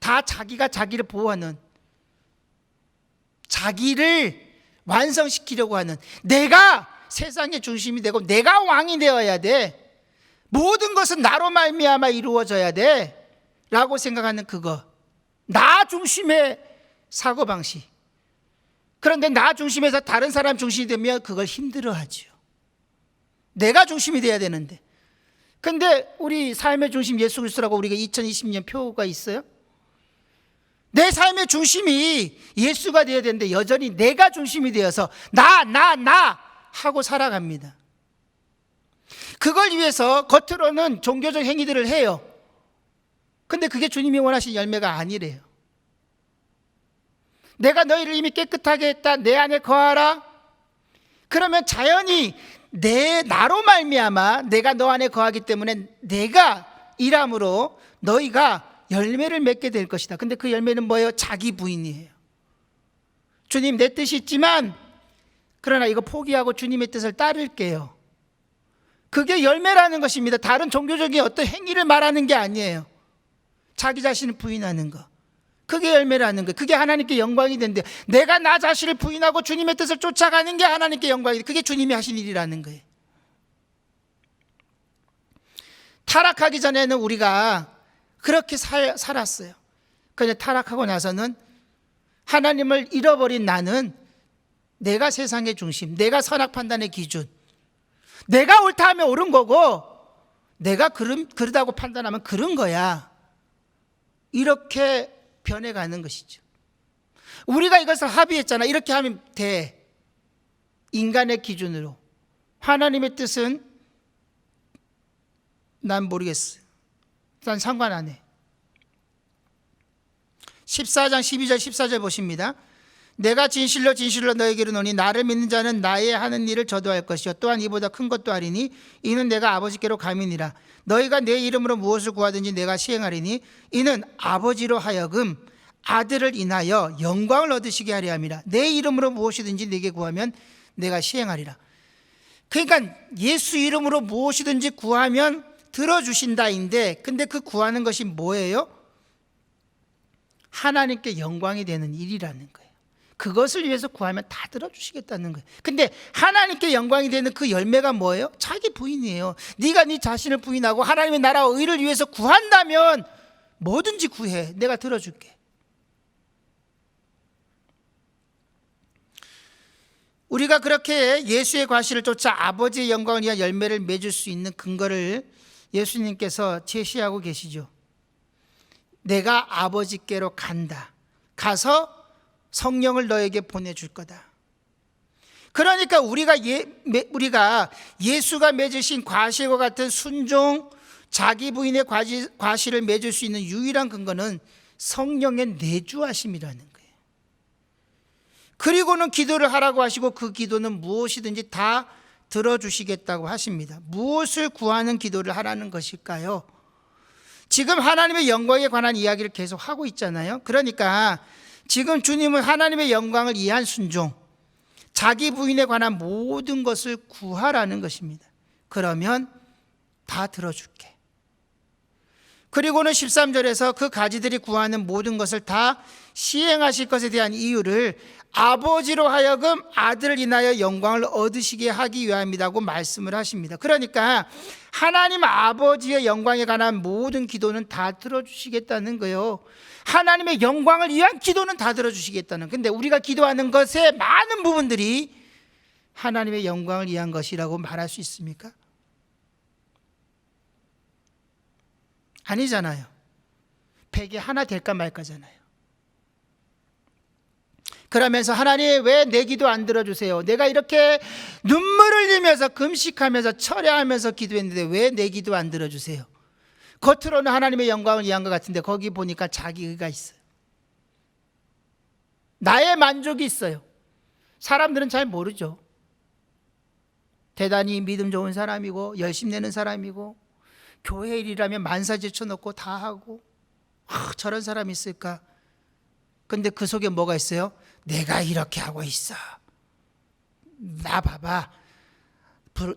다 자기가 자기를 보호하는, 자기를 완성시키려고 하는, 내가 세상의 중심이 되고 내가 왕이 되어야 돼, 모든 것은 나로 말미암아 이루어져야 돼 라고 생각하는 그거, 나 중심의 사고방식. 그런데 나 중심에서 다른 사람 중심이 되면 그걸 힘들어하죠. 내가 중심이 돼야 되는데. 근데 우리 삶의 중심 예수 그리스도라고 우리가 2020년 표가 있어요. 내 삶의 중심이 예수가 되어야 되는데 여전히 내가 중심이 되어서 나 하고 살아갑니다. 그걸 위해서 겉으로는 종교적 행위들을 해요. 근데 그게 주님이 원하신 열매가 아니래요. 내가 너희를 이미 깨끗하게 했다. 내 안에 거하라. 그러면 자연히 나로 말미암아 내가 너 안에 거하기 때문에 내가 일함으로 너희가 열매를 맺게 될 것이다. 근데 그 열매는 뭐예요? 자기 부인이에요. 주님, 내 뜻이 있지만 그러나 이거 포기하고 주님의 뜻을 따를게요. 그게 열매라는 것입니다. 다른 종교적인 어떤 행위를 말하는 게 아니에요. 자기 자신을 부인하는 거. 그게 열매라는 거예요. 그게 하나님께 영광이 되는데, 내가 나 자신을 부인하고 주님의 뜻을 쫓아가는 게 하나님께 영광이 돼. 그게 주님이 하신 일이라는 거예요. 타락하기 전에는 우리가 그렇게 살았어요. 그런데 타락하고 나서는 하나님을 잃어버린 나는 내가 세상의 중심, 내가 선악 판단의 기준, 내가 옳다 하면 옳은 거고 내가 그러다고 판단하면 그런 거야. 이렇게 변해가는 것이죠. 우리가 이것을 합의했잖아. 이렇게 하면 돼. 인간의 기준으로. 하나님의 뜻은 난 모르겠어요. 난 상관 안 해. 14장 12절 14절 보십니다. 내가 진실로 진실로 너에게 이르노니 나를 믿는 자는 나의 하는 일을 저도 할 것이요 또한 이보다 큰 것도 하리니 이는 내가 아버지께로 감이니라. 너희가 내 이름으로 무엇을 구하든지 내가 시행하리니 이는 아버지로 하여금 아들을 인하여 영광을 얻으시게 하려 함이라. 내 이름으로 무엇이든지 내게 구하면 내가 시행하리라. 그러니까 예수 이름으로 무엇이든지 구하면 들어주신다인데, 근데 그 구하는 것이 뭐예요? 하나님께 영광이 되는 일이라는 거예요. 그것을 위해서 구하면 다 들어주시겠다는 거예요. 근데 하나님께 영광이 되는 그 열매가 뭐예요? 자기 부인이에요. 네가 네 자신을 부인하고 하나님의 나라와 의를 위해서 구한다면 뭐든지 구해. 내가 들어줄게. 우리가 그렇게 예수의 과실을 쫓아 아버지의 영광을 위한 열매를 맺을 수 있는 근거를 예수님께서 제시하고 계시죠. 내가 아버지께로 간다. 가서 성령을 너에게 보내줄 거다. 그러니까 우리가 예수가 맺으신 과실과 같은 순종, 자기 부인의 과실을 맺을 수 있는 유일한 근거는 성령의 내주하심이라는 거예요. 그리고는 기도를 하라고 하시고 그 기도는 무엇이든지 다 들어주시겠다고 하십니다. 무엇을 구하는 기도를 하라는 것일까요? 지금 하나님의 영광에 관한 이야기를 계속 하고 있잖아요. 그러니까 지금 주님은 하나님의 영광을 위한 순종, 자기 부인에 관한 모든 것을 구하라는 것입니다. 그러면 다 들어줄게. 그리고는 13절에서 그 가지들이 구하는 모든 것을 다 시행하실 것에 대한 이유를 아버지로 하여금 아들을 인하여 영광을 얻으시게 하기 위함이라고 말씀을 하십니다. 그러니까 하나님 아버지의 영광에 관한 모든 기도는 다 들어주시겠다는 거예요. 하나님의 영광을 위한 기도는 다 들어주시겠다는. 근데 우리가 기도하는 것의 많은 부분들이 하나님의 영광을 위한 것이라고 말할 수 있습니까? 아니잖아요. 백에 하나 될까 말까잖아요. 그러면서 하나님 왜 내 기도 안 들어주세요? 내가 이렇게 눈물을 흘리면서 금식하면서 철야하면서 기도했는데 왜 내 기도 안 들어주세요? 겉으로는 하나님의 영광을 위한 것 같은데 거기 보니까 자기 의가 있어요. 나의 만족이 있어요. 사람들은 잘 모르죠. 대단히 믿음 좋은 사람이고 열심 내는 사람이고 교회 일이라면 만사제쳐놓고 다 하고 저런 사람이 있을까? 근데 그 속에 뭐가 있어요? 내가 이렇게 하고 있어. 나 봐봐.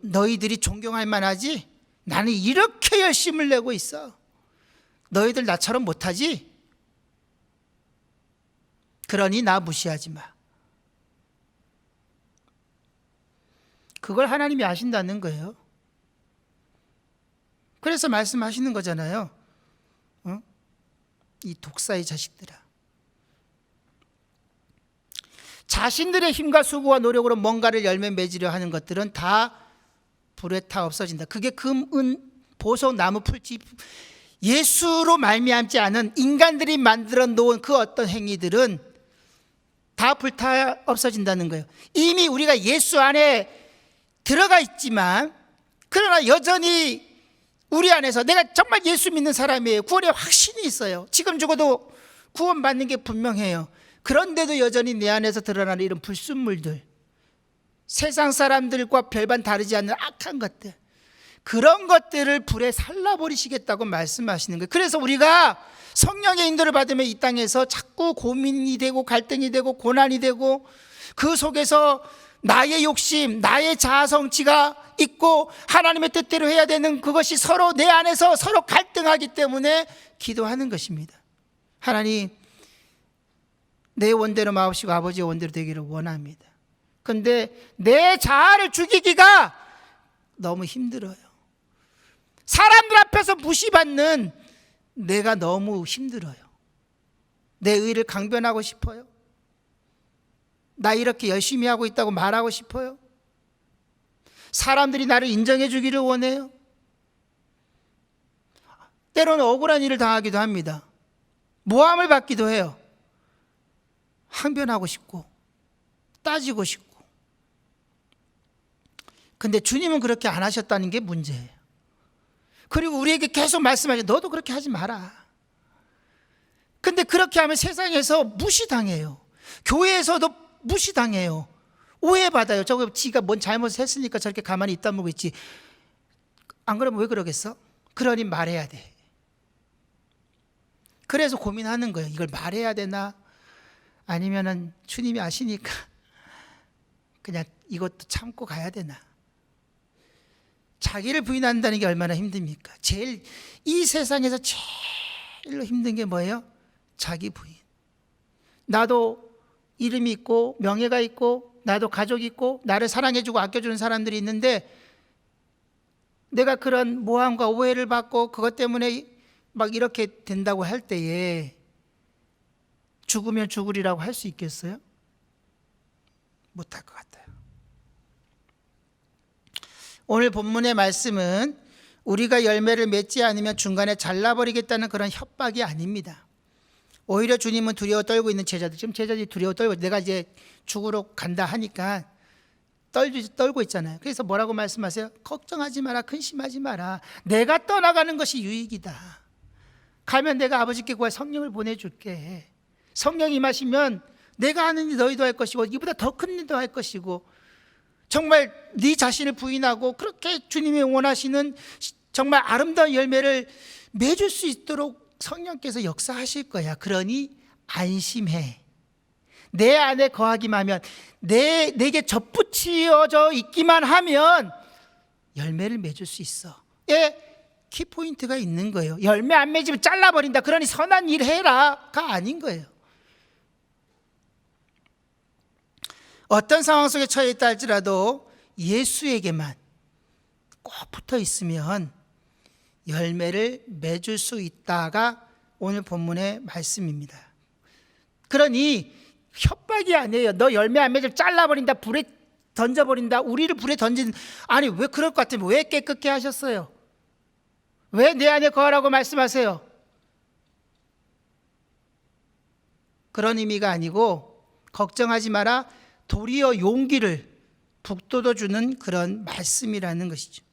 너희들이 존경할 만하지? 나는 이렇게 열심을 내고 있어. 너희들 나처럼 못하지? 그러니 나 무시하지 마. 그걸 하나님이 아신다는 거예요. 그래서 말씀하시는 거잖아요. 이 독사의 자식들아. 자신들의 힘과 수고와 노력으로 뭔가를 열매 맺으려 하는 것들은 다 불에 타 없어진다. 그게 금, 은, 보석, 나무, 풀집, 예수로 말미암지 않은 인간들이 만들어 놓은 그 어떤 행위들은 다 불타 없어진다는 거예요. 이미 우리가 예수 안에 들어가 있지만 그러나 여전히 우리 안에서 내가 정말 예수 믿는 사람이에요. 구원의 확신이 있어요. 지금 죽어도 구원받는 게 분명해요. 그런데도 여전히 내 안에서 드러나는 이런 불순물들, 세상 사람들과 별반 다르지 않는 악한 것들, 그런 것들을 불에 살라버리시겠다고 말씀하시는 거예요. 그래서 우리가 성령의 인도를 받으면 이 땅에서 자꾸 고민이 되고 갈등이 되고 고난이 되고 그 속에서 나의 욕심, 나의 자아성취가 있고 하나님의 뜻대로 해야 되는 그것이 서로 내 안에서 서로 갈등하기 때문에 기도하는 것입니다. 하나님, 내 원대로 마옵시고 아버지의 원대로 되기를 원합니다. 근데 내 자아를 죽이기가 너무 힘들어요. 사람들 앞에서 무시받는 내가 너무 힘들어요. 내 의를 강변하고 싶어요. 나 이렇게 열심히 하고 있다고 말하고 싶어요. 사람들이 나를 인정해 주기를 원해요. 때로는 억울한 일을 당하기도 합니다. 모함을 받기도 해요. 항변하고 싶고 따지고 싶고. 근데 주님은 그렇게 안 하셨다는 게 문제예요. 그리고 우리에게 계속 말씀하셔. 너도 그렇게 하지 마라. 근데 그렇게 하면 세상에서 무시당해요. 교회에서도 무시당해요. 오해받아요. 저거 지가 뭔 잘못을 했으니까 저렇게 가만히 있다 보고 있지. 안 그러면 왜 그러겠어? 그러니 말해야 돼. 그래서 고민하는 거예요. 이걸 말해야 되나? 아니면은 주님이 아시니까 그냥 이것도 참고 가야 되나? 자기를 부인한다는 게 얼마나 힘듭니까? 이 세상에서 제일로 힘든 게 뭐예요? 자기 부인. 나도 이름이 있고 명예가 있고 나도 가족이 있고 나를 사랑해주고 아껴주는 사람들이 있는데 내가 그런 모함과 오해를 받고 그것 때문에 막 이렇게 된다고 할 때에 죽으면 죽으리라고 할 수 있겠어요? 못할 것 같아요. 오늘 본문의 말씀은 우리가 열매를 맺지 않으면 중간에 잘라버리겠다는 그런 협박이 아닙니다. 오히려 주님은 두려워 떨고 있는 제자들, 지금 제자들이 두려워 떨고 내가 이제 죽으러 간다 하니까 떨고 있잖아요. 그래서 뭐라고 말씀하세요? 걱정하지 마라, 근심하지 마라. 내가 떠나가는 것이 유익이다. 가면 내가 아버지께 구할 성령을 보내줄게. 성령이 임하시면 내가 하는 일 너희도 할 것이고 이보다 더 큰 일도 할 것이고 정말 네 자신을 부인하고 그렇게 주님이 원하시는 정말 아름다운 열매를 맺을 수 있도록 성령께서 역사하실 거야. 그러니 안심해. 내 안에 거하기만 하면 내게 접붙여져 있기만 하면 열매를 맺을 수 있어. 키포인트가 있는 거예요. 열매 안 맺으면 잘라버린다. 그러니 선한 일 해라가 아닌 거예요. 어떤 상황 속에 처해 있다 할지라도 예수에게만 꼭 붙어 있으면 열매를 맺을 수 있다가 오늘 본문의 말씀입니다. 그러니 협박이 아니에요. 너 열매 안 맺으면 잘라버린다, 불에 던져버린다, 우리를 불에 던진. 아니 왜 그럴 것 같으면 왜 깨끗게 하셨어요? 왜 내 안에 거하라고 말씀하세요? 그런 의미가 아니고 걱정하지 마라, 도리어 용기를 북돋워주는 그런 말씀이라는 것이죠.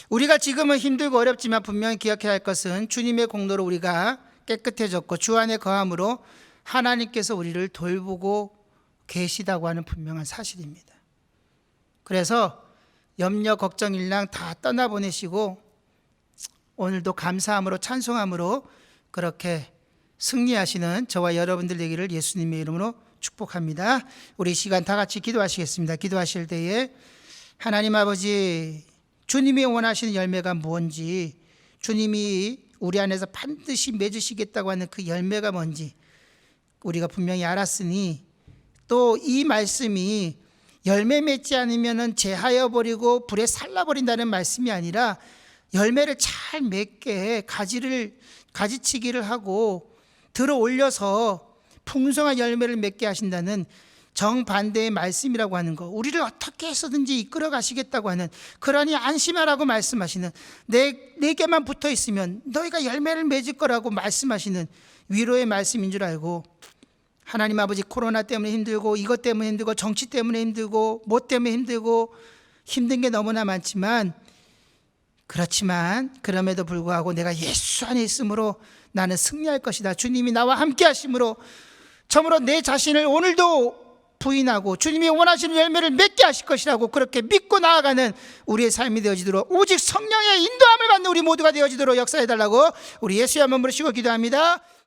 우리가 지금은 힘들고 어렵지만 분명히 기억해야 할 것은 주님의 공로로 우리가 깨끗해졌고 주 안에 거함으로 하나님께서 우리를 돌보고 계시다고 하는 분명한 사실입니다. 그래서 염려, 걱정, 일랑 다 떠나보내시고 오늘도 감사함으로 찬송함으로 그렇게 승리하시는 저와 여러분들 되기를 예수님의 이름으로 축복합니다. 우리 시간 다 같이 기도하시겠습니다. 기도하실 때에 하나님 아버지, 주님이 원하시는 열매가 뭔지, 주님이 우리 안에서 반드시 맺으시겠다고 하는 그 열매가 뭔지 우리가 분명히 알았으니 또 이 말씀이 열매 맺지 않으면 제하여 버리고 불에 살라버린다는 말씀이 아니라 열매를 잘 맺게 가지치기를 하고 들어 올려서 풍성한 열매를 맺게 하신다는 정반대의 말씀이라고 하는 거, 우리를 어떻게 해서든지 이끌어 가시겠다고 하는, 그러니 안심하라고 말씀하시는, 내게만 붙어 있으면 너희가 열매를 맺을 거라고 말씀하시는 위로의 말씀인 줄 알고, 하나님 아버지, 코로나 때문에 힘들고 이것 때문에 힘들고 정치 때문에 힘들고 뭐 때문에 힘들고 힘든 게 너무나 많지만, 그렇지만 그럼에도 불구하고 내가 예수 안에 있으므로 나는 승리할 것이다. 주님이 나와 함께 하심으로 참으로 내 자신을 오늘도 부인하고 주님이 원하시는 열매를 맺게 하실 것이라고 그렇게 믿고 나아가는 우리의 삶이 되어지도록, 오직 성령의 인도함을 받는 우리 모두가 되어지도록 역사해달라고 우리 예수의 한번 부르시고 기도합니다.